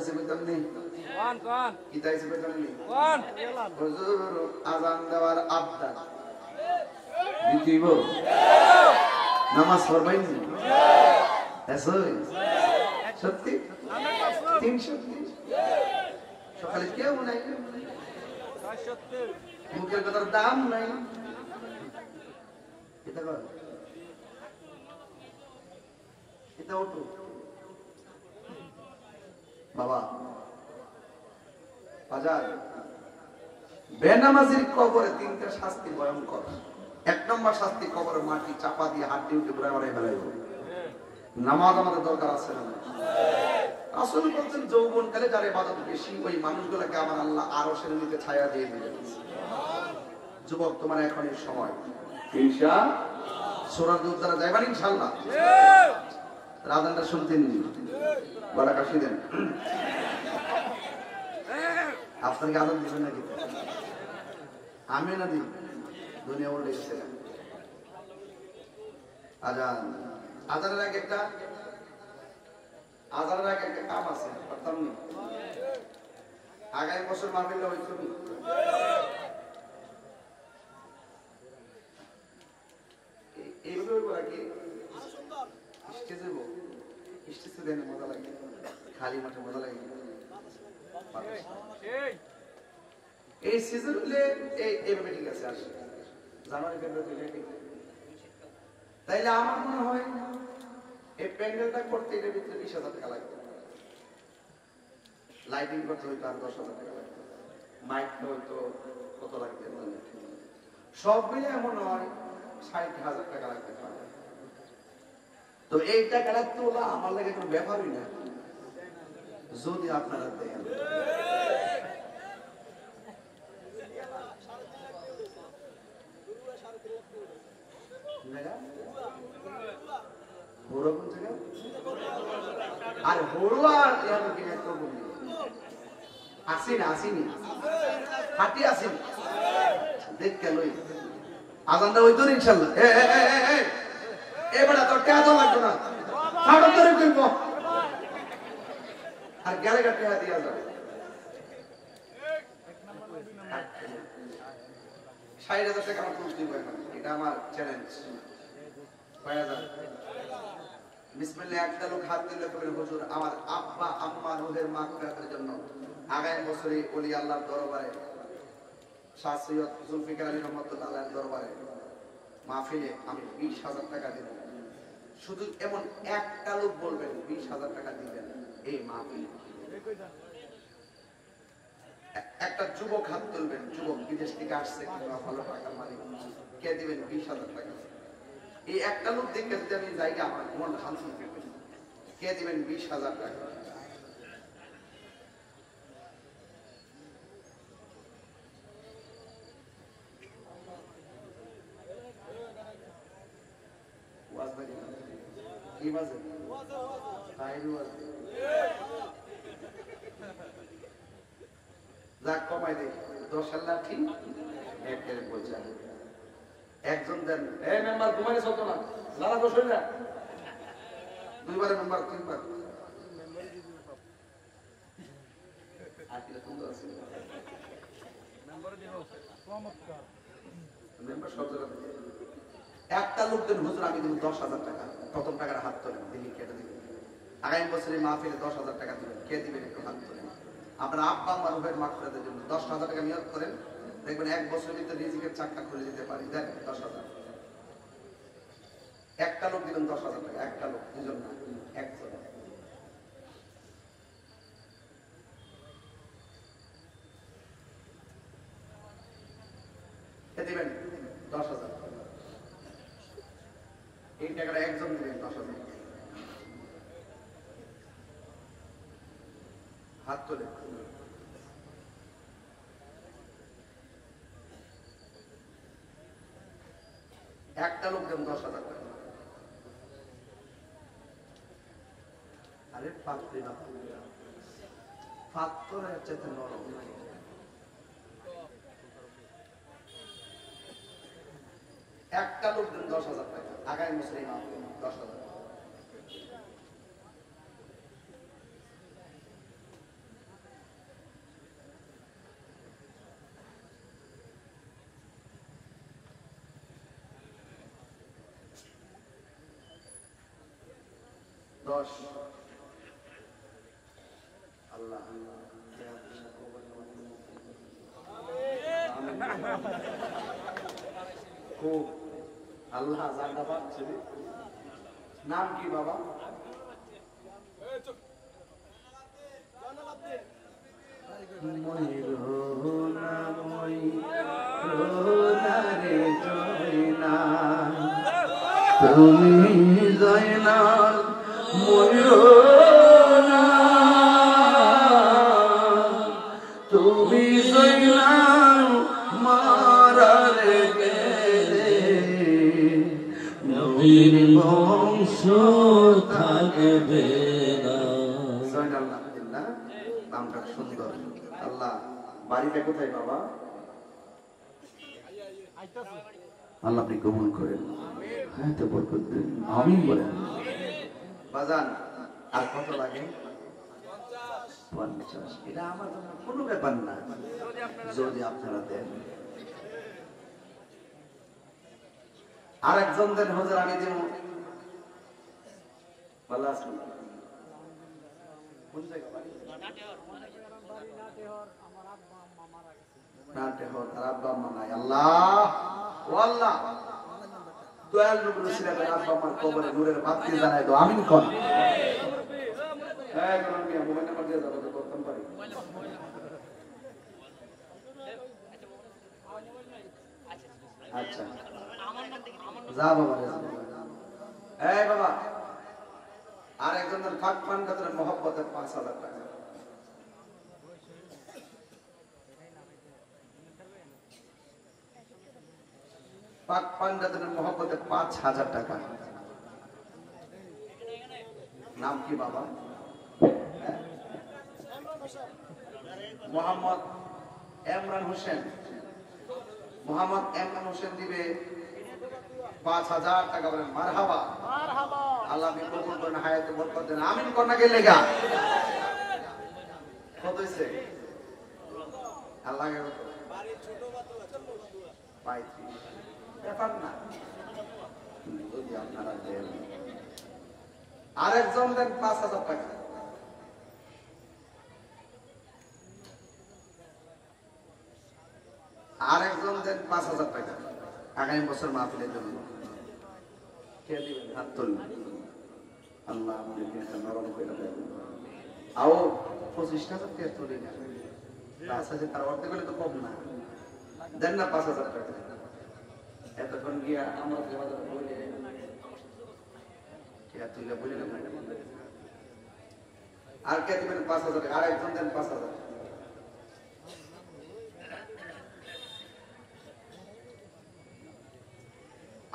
আছে কইতামনি কোন কি তাইছে কইতামনি কোন হুজুর আযান দেওয়ার আবদাল দিতিব নামাজ পড়বেন এসই সত্যি 300 সকালে কেউ নাই মুখের কথার দাম নাই এটা কর এটা ওঠো বাবা বাজার বেনামাজির কবরে তিনটা শাস্তি ভয়ঙ্কর। 1 নম্বর শাস্তি, কবরে মাটি চাপা দিয়ে হাড্ডি উঠে পুরো মারে ফেলাইব। নামাজ আমাদের দরকার আছে না? রাসূল বলেন যৌবনকালে যার ইবাদত বেশি ওই মানুষগুলোকে আমার আল্লাহ আরশের নিচে ছায়া দিয়ে দিবেন। যুবক তোমার এখনই সময়, ইনশাআল্লাহ সূরা দুধ দ্বারা যাইবেন ইনশাআল্লাহ। রাজানটা শুনতেন নি বলা কাশি দেন আপনাকে আজান দিবেন নাকি? আমি না দিই দুনিয়া উল্টে গেছে। আজানের আগে একটা কাম আছে পারতাম নি। আগামী বছর মাহফিল হইতো নি এইভাবে হইব নাকি? স্টেজে স্টেজে দেন মজা লাগে, খালি মাঠে মজা লাগে। এই সিজন হলে এইভাবে ঠিক আছে আসে জানুয়ারি ফেব্রুয়ারি ঠিক। তাইলে আমার মনে হয় এই প্যান্ডেলটা করতে এটার ভিতরে 20,000 টাকা লাগবে। লাইটিং করতে হয়তো আর 10,000 টাকা লাগবে। মাইক হয়তো কত লাগবে সব মিলে এমন হয় 60,000 টাকা লাগবে। তো এই টাকাটা তোলা আমার লাগে কোনো ব্যাপারই না যদি আপনারা দেন। আর হড়ুয়া আসিনি আসিনি হাঁটি আসিনি দেখ কেন আজানটা হইতো ইনশাল্লাহ। এবার তোর টাকা তো লাগবে না, ছাড়ো তোরে কইব আর গেলে টাকা দিয়া যাবে। 60,000 টাকা আমার পুরুষ দিব এখন, এটা আমার চ্যালেঞ্জ। বিসমিল্লাহ একটা লোক হাত তুলে বলে হুজুর আমার আব্বা আম্মা রুহের মাগফিরাতের জন্য আগামী বছরে ওলি আল্লাহর দরবারে শাহ সৈয়দ জুলফিকার আলী রহমাতুল্লাহ আলাইহির দরবারে মাহফিলে আমি 20,000 টাকা দেব। শুধু এমন একটা লোক বলবেন 20,000 টাকা দিবেন এই মাহফিলে। একটা যুবক হাত তুলবেন, যুবক বিদেশ থেকে আসছে কিংবা ভালো টাকার মালিক, কে দিবেন 20,000 টাকা? এই একটা লোক দেখে যদি আমি যাই আমার মন শান্তি পেবে, কে দিবেন 20,000 টাকা? যাক কমাই দেয় 10,000 লাঠি একেবারে বলছে একজন দেন। এই মেম্বার ঘুমাইলে চলত না, লালা দোষ হয়ে যায়। 2বার মেম্বার 3বার একটা লোক দেন হুজুর আমি দিব 10,000 টাকা। প্রথম টাকার হাত তোলেন, দিলি কেটে দিবেন। আগামী বছরে মাহফিলে 10,000 টাকা দিবেন, কে দিবেন একটু হাত তোলেন। আপনার আব্বা আম্মা রুহের মাগফিরাতের জন্য 10,000 টাকা নিয়ত করেন, দেখবেন 1 বছরের ভিতরে রিজিকের চাকটা খুলে দিতে পারি। দেন 10,000। একটা লোক দিবেন 10,000 টাকা, একটা লোক, দুজন না, একজন। দিবেন 10,000। এই টাকাটা একজন দিবেন 10,000। হাত তোলে। একটা লোক দেন 10,000 টাকা। আরে পাত্রী না, পাত্রের চেয়ে নরম। একটা লোক দেন 10,000 টাকা। আগামী বছর 10,000। 10 আল্লাহ খুব আল্লাহ জান্নাত পাচ্ছে। নাম কি বাবা? তুমি জয়নাল ময়ূরনা, তুমি জয়নাল মারারে গেলে নবীর বংশ থাকবে না। জয়নাল আলহামদুলিল্লাহ, নামটা সুন্দর। আল্লাহ বাড়িটা কোথায় বাবা? আল্লাহ আপনি কবুল করেন, হ্যাঁ তো বরকত দেন, আমিন বলেন। বাজান আর কত লাগে? 50। এটা আমার জন্য কোনো ব্যাপার না যদি আপনারা দেন। আরেকজন দেন হুজুর, আমি দেব। ভালো আছেন? কোন জায়গা বাড়ি? নাটেহর। তার আব্বা আম্মা নাই। আল্লাহ ও আল্লাহ, দয়াল নবীর উসিলায় আব্বা আম্মার কবরে নূরের বাতি জ্বালায় দাও, আমিন কোন। হ্যাঁ কোন মিয়া মোবাইল নাম্বার দিয়ে দাও, করতে পারি। আচ্ছা যা বাবা। এই বাবা, আর একজনের ফাঁক পান কাতরে মহব্বতের 5000 টাকা। পাক পান্ডাদের মহব্বতে 5000 টাকা। নাম কি বাবা? মোহাম্মদ ইমরান হোসেন। মোহাম্মদ ইমরান হোসেন দিবে 5000 টাকা। বলেন মারহাবা। আল্লাহ আপনি কবুল করেন, হায়াতে বরকত দেন, আমিন কোন না গেলে গা। কত হইছে? আল্লাহ বাড়ি ছোট বাবা 35। ব্যাপার না যদি আপনারা দেন। আরেকজন দেন 5000 টাকা। আরেকজন দেন 5000 টাকা আগামী বছর মাহফিলের জন্য। কে দিবেন? হাত তুলুন। আল্লাহ আপনাকে নরম করে দেন। আও 25,000 টাকা তুলে নেন। আছে তার অর্ধেক হলে তো কম না। দেন না 5000 টাকা। এতক্ষণ গিয়া আমরা বলে তুলে বলে আর কে দিবেন 5000 টাকা? আর একজন দেন 5000।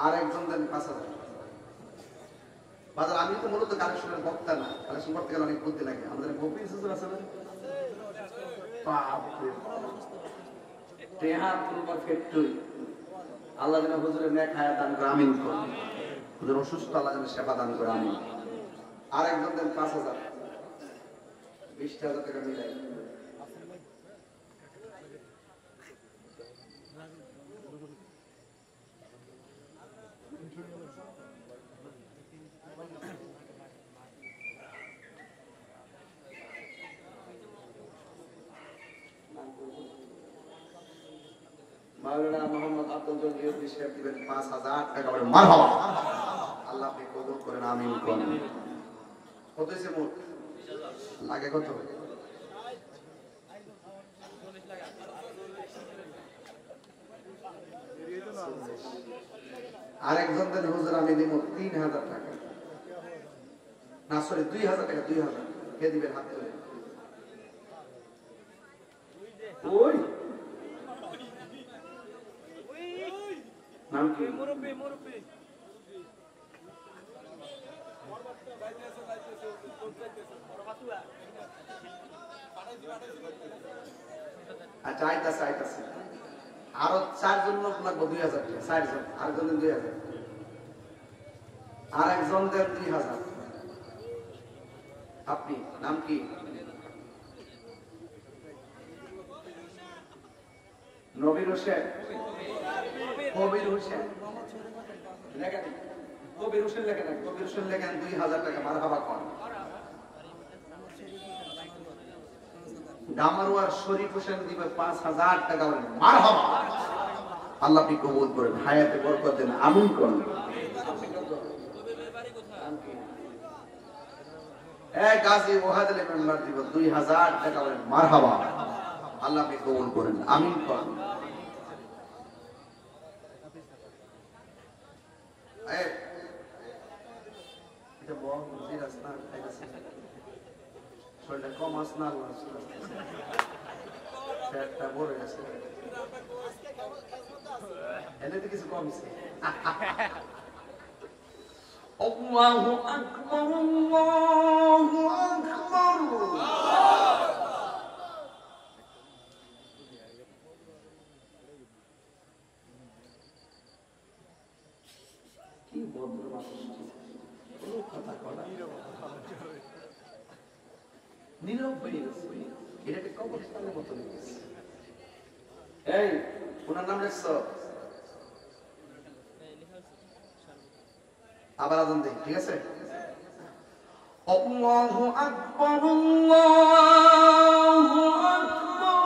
আর একজন দেন 5000। বাজার আমি তো মূলত কালেকশনের বক্তা না, কালেকশন করতে গেলে অনেক বুদ্ধি লাগে। আমাদের গোপী হুজুর আছে না, আল্লাহ যেন হুজুরের নেক হায়াত দান করে, আমিন করুন। হুজুর অসুস্থ, আল্লাহ যেন সেবা দান করে, আমিন। আর একজন দেন 5000। 20,000 টাকা মিলাই। মাওলানা মোহাম্মদ আব্দুল জলিল সাহেব দিবেন 5000 টাকা। বলেন মারহাবা। আল্লাহ আপনি কবুল করেন, আমিন কোন। কত হইছে মোট? লাগে কত? আরেকজন দেন হুজুর, আমি দিব 3000 টাকা। না সরি 2000 টাকা। 2000 কে দিবেন? হাত তুলে। ওই নাম কি? মুরব্বি। আচ্ছা আইতাছে। আরো 4 জন লোক লাগবে 2000 টাকা। 4 জন। আরেকজন দেন 2000। আরেকজন দেন 3000। আপনি নাম কি? নবীর হোসেন। কবির হোসেন। কবির হোসেন লেখেন না, কবির হোসেন লেখেন 2000 টাকা মারহাবা কোন। গামারওয়ার শরীফ হোসেন দিবে 5000 টাকা মারহাবা। আল্লাহ আপনি কবুল করেন, হায়াতে বরকত দেন, আমিন করুন। এক গাজী ওয়াহাদুল মেম্বার দিব 2000 টাকা মারহাবা। আল্লাহ আপনি কবুল করেন, আমিন করুন। এটা বল জিরাস না খাইছে শরীরটা কম আছে না, আল্লাহ পেটটা ভরে গেছে, এনে তো কিছু কমছে। আল্লাহু আকবার, আল্লাহু আকবার। কি ভদ্র মানুষ, কোনো কথা কলা নীরব হয়ে গেছে, এটাকে কবরস্থানের মতো হয়ে গেছে। এই ওনার নাম লিখছ, আবার আজান দেই, ঠিক আছে? আল্লাহু আকবার, আল্লাহু আকবার,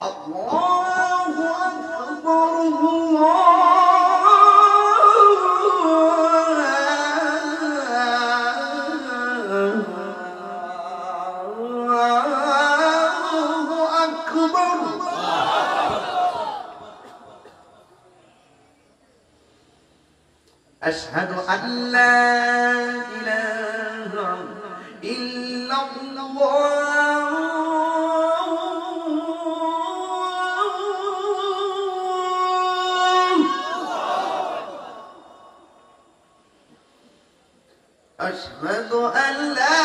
আল্লাহু আকবার, أشهد أن لا إله إلا الله أشهد أن لا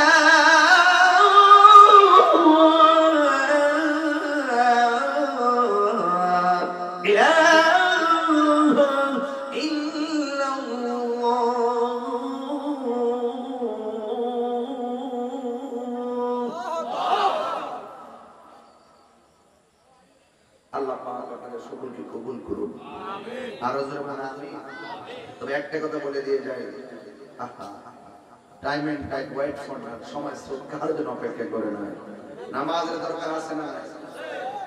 একটা কথা বলে দিয়ে যাই, time and time wait for না, সময় কার জন্য অপেক্ষা করে না। নামাজের দরকার আছে না,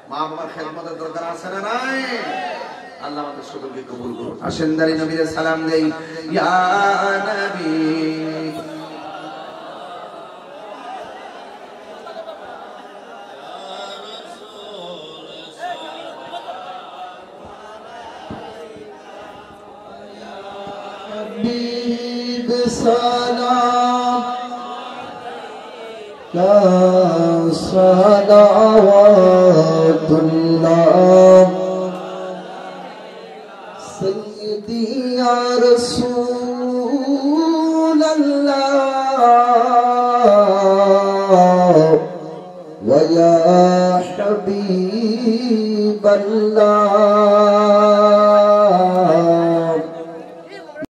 মা বাবার খেদমতের দরকার আছে না নাই? আল্লাহ আমাদের সকলকে কবুল করুন। আসেন দাঁড়ি নবীর সালাম দেই। ইয়া নবী سلام يا صلوات الله سيدي يا رسول الله ويا حبيب الله